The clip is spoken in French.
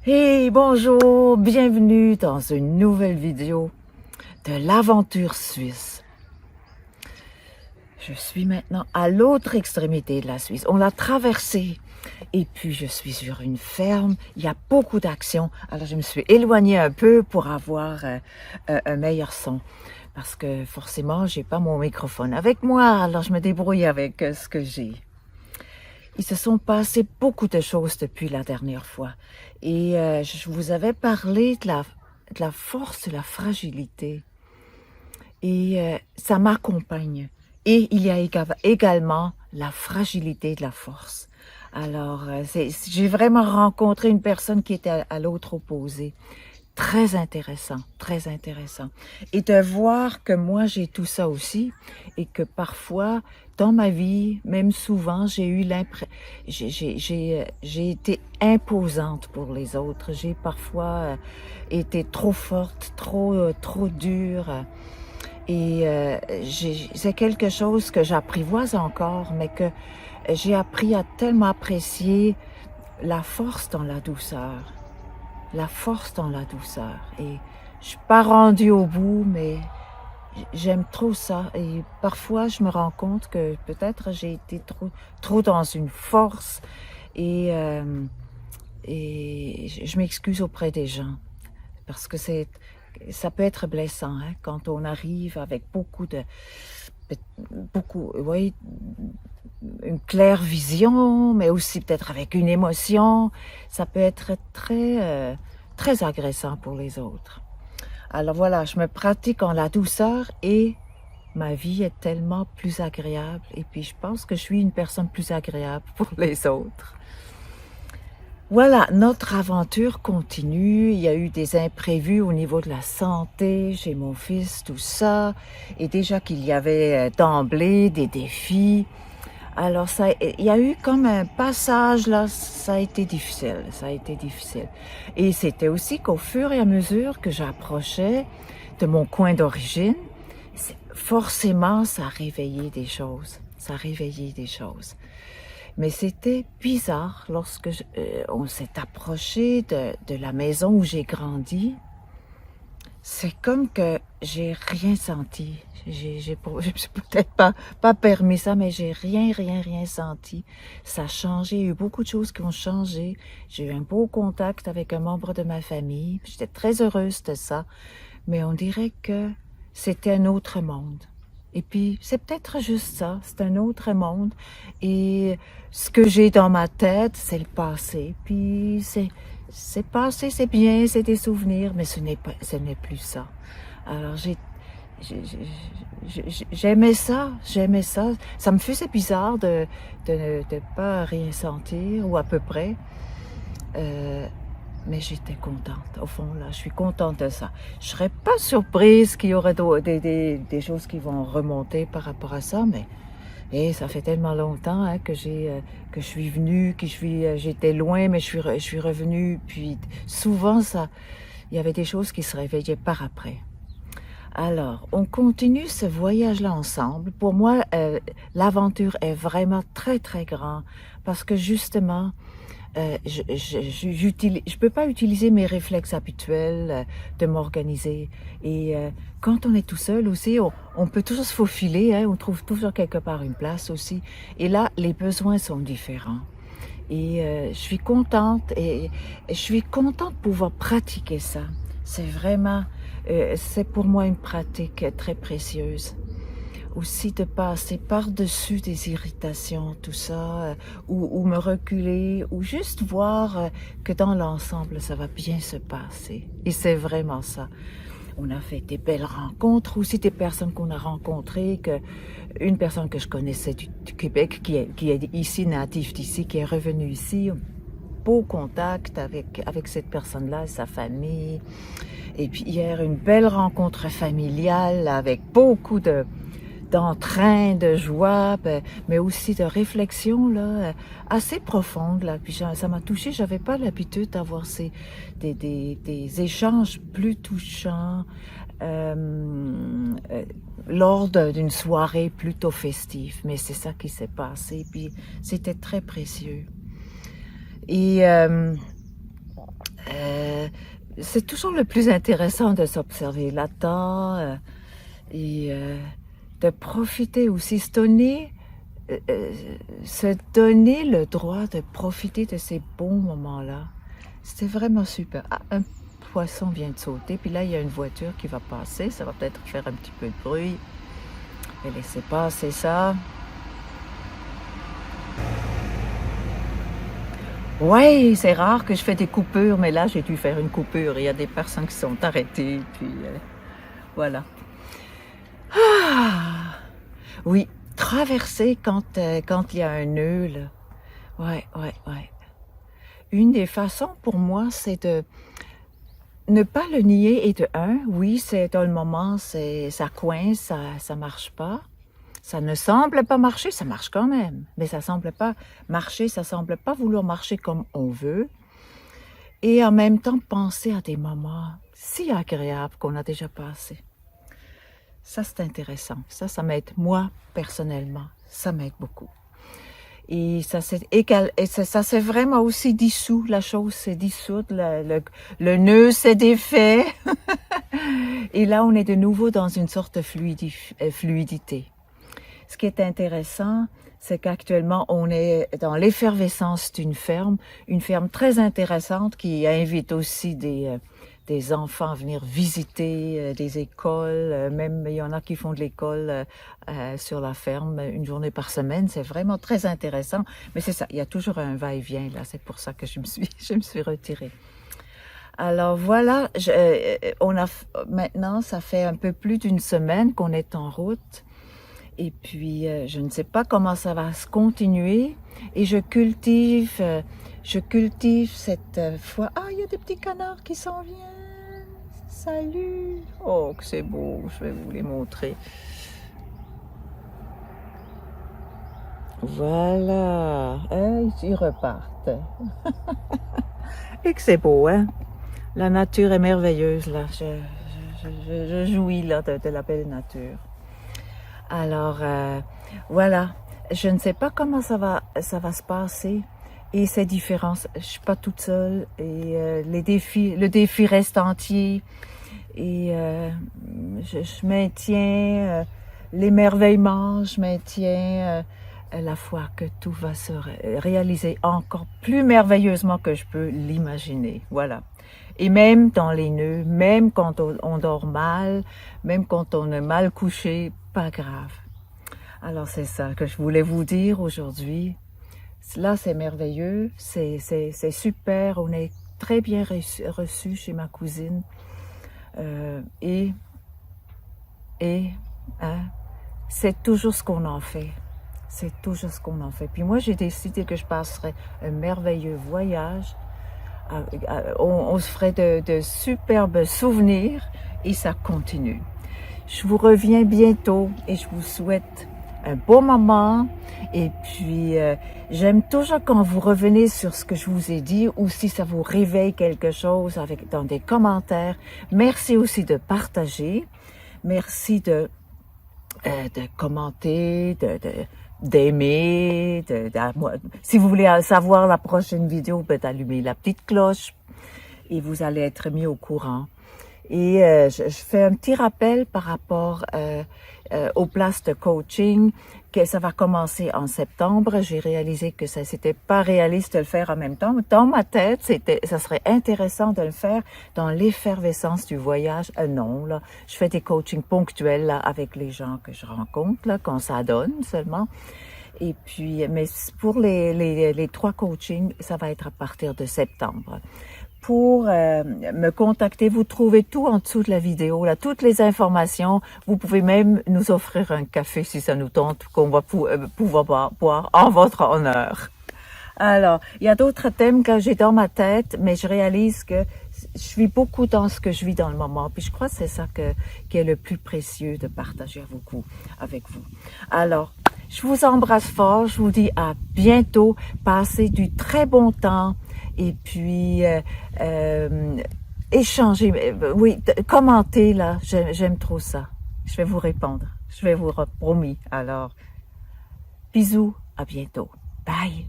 Hey, bonjour, bienvenue dans une nouvelle vidéo de l'aventure suisse. Je suis maintenant à l'autre extrémité de la Suisse. On l'a traversée et puis je suis sur une ferme. Il y a beaucoup d'actions. Alors je me suis éloignée un peu pour avoir un meilleur son. Parce que forcément, j'ai pas mon microphone avec moi. Alors je me débrouille avec ce que j'ai. Il se sont passé beaucoup de choses depuis la dernière fois. Et je vous avais parlé de la force, de la fragilité. Et ça m'accompagne. Et il y a également la fragilité de la force. Alors, j'ai vraiment rencontré une personne qui était à l'autre opposé. Très intéressant, très intéressant. Et de voir que moi, j'ai tout ça aussi et que parfois, dans ma vie, même souvent, j'ai eu l'impression, j'ai été imposante pour les autres. J'ai parfois été trop forte, trop dure. Et c'est quelque chose que j'apprivoise encore, mais que j'ai appris à tellement apprécier la force dans la douceur. La force dans la douceur. Et je suis pas rendue au bout, mais j'aime trop ça. Et parfois, je me rends compte que peut-être j'ai été trop dans une force et je m'excuse auprès des gens. Parce que ça peut être blessant, hein, quand on arrive avec oui, une claire vision, mais aussi peut-être avec une émotion. Ça peut être très agressant pour les autres. Alors voilà, je me pratique en la douceur et ma vie est tellement plus agréable. Et puis je pense que je suis une personne plus agréable pour les autres. Voilà, notre aventure continue. Il y a eu des imprévus au niveau de la santé chez mon fils, tout ça. Et déjà qu'il y avait d'emblée des défis. Alors, il y a eu comme un passage, là, ça a été difficile, ça a été difficile. Et c'était aussi qu'au fur et à mesure que j'approchais de mon coin d'origine, forcément, ça réveillait des choses, ça réveillait des choses. Mais c'était bizarre lorsque on s'est approché de la maison où j'ai grandi. C'est comme que j'ai rien senti. J'ai peut-être pas permis ça, mais j'ai rien senti. Ça a changé. Il y a eu beaucoup de choses qui ont changé. J'ai eu un beau contact avec un membre de ma famille. J'étais très heureuse de ça. Mais on dirait que c'était un autre monde. Et puis, c'est peut-être juste ça. C'est un autre monde. Et ce que j'ai dans ma tête, c'est le passé. Puis, c'est passé, c'est bien, c'est des souvenirs, mais ce n'est plus ça. Alors j'aimais ça. Ça me faisait bizarre de pas rien sentir, ou à peu près. Mais j'étais contente, au fond, là, je suis contente de ça. Je serais pas surprise qu'il y aurait des choses qui vont remonter par rapport à ça, mais ça fait tellement longtemps hein, que je suis venue, j'étais loin, mais je suis revenue. Puis souvent, il y avait des choses qui se réveillaient par après. Alors, on continue ce voyage-là ensemble. Pour moi, l'aventure est vraiment très grande parce que justement, je peux pas utiliser mes réflexes habituels de m'organiser. Et quand on est tout seul aussi, on peut toujours se faufiler, hein, on trouve toujours quelque part une place aussi. Et là, les besoins sont différents. Et je suis contente et je suis contente de pouvoir pratiquer ça. C'est vraiment, c'est pour moi une pratique très précieuse. Aussi de passer par-dessus des irritations, tout ça, ou me reculer, ou juste voir que dans l'ensemble, ça va bien se passer. Et c'est vraiment ça. On a fait des belles rencontres, aussi des personnes qu'on a rencontrées, une personne que je connaissais du Québec, qui est ici, native d'ici, qui est revenue ici, beau contact avec cette personne-là, sa famille. Et puis hier, une belle rencontre familiale avec beaucoup d'entrain, de joie, mais aussi de réflexion là, assez profonde. Là. Puis ça m'a touchée, j'avais pas l'habitude d'avoir des échanges plus touchants lors d'une soirée plutôt festive. Mais c'est ça qui s'est passé, puis c'était très précieux. Et c'est toujours le plus intéressant de s'observer là-dedans et de profiter aussi, euh, euh, se donner le droit de profiter de ces bons moments-là. C'était vraiment super. Ah, un poisson vient de sauter, puis là, il y a une voiture qui va passer. Ça va peut-être faire un petit peu de bruit. Mais laissez passer ça. Ouais, c'est rare que je fais des coupures, mais là, j'ai dû faire une coupure. Il y a des personnes qui sont arrêtées, puis voilà. Ah, oui, traverser quand il y a un nœud, là. Ouais, ouais, ouais. Une des façons pour moi, c'est de ne pas le nier et de un, oui, c'est dans le moment, ça coince, ça marche pas. Ça ne semble pas marcher, ça marche quand même, mais ça semble pas marcher, ça semble pas vouloir marcher comme on veut. Et en même temps, penser à des moments si agréables qu'on a déjà passés. Ça, c'est intéressant. Ça m'aide, moi, personnellement, ça m'aide beaucoup. Et ça s'est vraiment aussi dissous, la chose s'est dissoute, le nœud s'est défait. Et là, on est de nouveau dans une sorte de fluidité. Ce qui est intéressant, c'est qu'actuellement, on est dans l'effervescence d'une ferme, une ferme très intéressante qui invite aussi des enfants à venir visiter des écoles. Même, il y en a qui font de l'école sur la ferme une journée par semaine. C'est vraiment très intéressant. Mais c'est ça, il y a toujours un va-et-vient là. C'est pour ça que je me suis retirée. Alors voilà, maintenant, ça fait un peu plus d'une semaine qu'on est en route. Et puis, je ne sais pas comment ça va se continuer. Et je cultive cette foi. Ah, il y a des petits canards qui s'en viennent. Salut. Oh, que c'est beau. Je vais vous les montrer. Voilà. Ils repartent. Et que c'est beau, hein? La nature est merveilleuse, là. Je jouis, là, de la belle nature. Alors, voilà. Je ne sais pas comment ça va se passer. Et c'est différent. Je suis pas toute seule. Et le défi reste entier. Et je maintiens l'émerveillement, je maintiens la foi que tout va se réaliser encore plus merveilleusement que je peux l'imaginer. Voilà. Et même dans les nœuds, même quand on dort mal, même quand on est mal couché, pas grave. Alors c'est ça que je voulais vous dire aujourd'hui. Là, c'est merveilleux, c'est super, on est très bien reçu chez ma cousine. Et hein, c'est toujours ce qu'on en fait. C'est toujours ce qu'on en fait. Puis moi, j'ai décidé que je passerais un merveilleux voyage. On se ferait de superbes souvenirs et ça continue. Je vous reviens bientôt et je vous souhaite un bon moment. Et puis, j'aime toujours quand vous revenez sur ce que je vous ai dit ou si ça vous réveille quelque chose dans des commentaires. Merci aussi de partager. Merci de commenter, d'aimer. Si vous voulez savoir la prochaine vidéo, peut allumer la petite cloche et vous allez être mis au courant. Et je fais un petit rappel par rapport aux places de coaching, que ça va commencer en septembre. J'ai réalisé que ça c'était pas réaliste de le faire en même temps. Dans ma tête, ça serait intéressant de le faire dans l'effervescence du voyage. Non, là, je fais des coachings ponctuels là, avec les gens que je rencontre, là, quand ça donne seulement. Et puis, mais pour les 3 coachings, ça va être à partir de septembre. Pour me contacter, vous trouvez tout en dessous de la vidéo, là, toutes les informations. Vous pouvez même nous offrir un café si ça nous tente, qu'on va pouvoir boire en votre honneur. Alors, il y a d'autres thèmes que j'ai dans ma tête, mais je réalise que je vis beaucoup dans ce que je vis dans le moment. Puis je crois que c'est ça qui est le plus précieux de partager avec vous. Alors, je vous embrasse fort, je vous dis à bientôt, passez du très bon temps et puis échangez, oui, commentez là, j'aime trop ça. Je vais vous répondre, je vais vous promis. Alors, bisous, à bientôt. Bye.